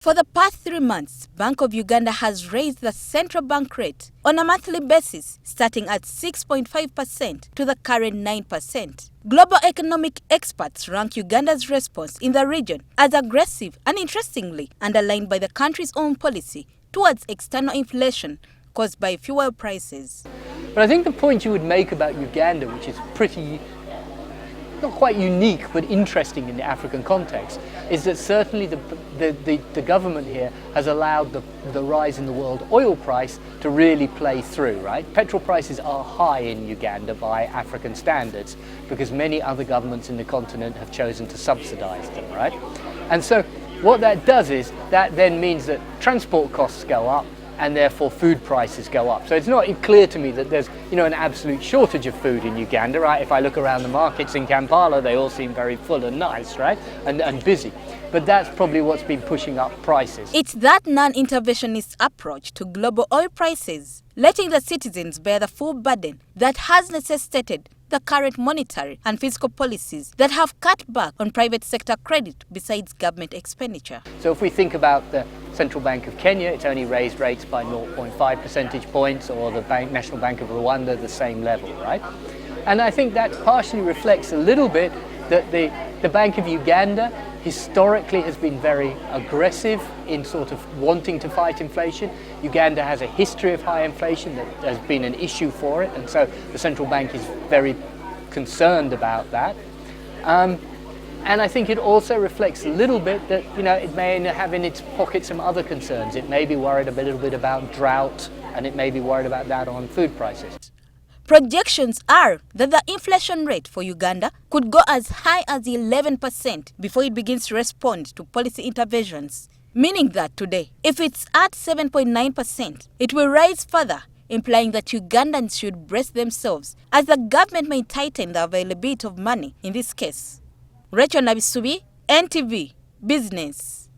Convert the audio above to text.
For the past 3 months, Bank of Uganda has raised the central bank rate on a monthly basis, starting at 6.5% to the current 9%. Global economic experts rank Uganda's response in the region as aggressive and, interestingly, underlined by the country's own policy towards external inflation caused by fuel prices. But I think the point you would make about Uganda, which is pretty, not quite unique, but interesting in the African context, is that certainly the government here has allowed the rise in the world oil price to really play through, right? Petrol prices are high in Uganda by African standards because many other governments in the continent have chosen to subsidize them, right? And so what that does is that then means that transport costs go up, and therefore food prices go up. So it's not clear to me that there's an absolute shortage of food in Uganda, right? If I look around the markets in Kampala, they all seem very full and nice, right? And busy. But that's probably what's been pushing up prices. It's that non-interventionist approach to global oil prices, letting the citizens bear the full burden, that has necessitated the current monetary and fiscal policies that have cut back on private sector credit besides government expenditure. So if we think about the Central Bank of Kenya, it's only raised rates by 0.5 percentage points, or the National Bank of Rwanda, the same level, right? And I think that partially reflects a little bit that the Bank of Uganda historically has been very aggressive in sort of wanting to fight inflation. Uganda has a history of high inflation that has been an issue for it, and so the central bank is very concerned about that. And I think it also reflects a little bit that it may have in its pocket some other concerns. It may be worried a little bit about drought, and it may be worried about that on food prices. Projections are that the inflation rate for Uganda could go as high as 11% before it begins to respond to policy interventions, meaning that today, if it's at 7.9%, it will rise further, implying that Ugandans should brace themselves as the government may tighten the availability of money in this case. Rachel Nabisubi, NTV Business.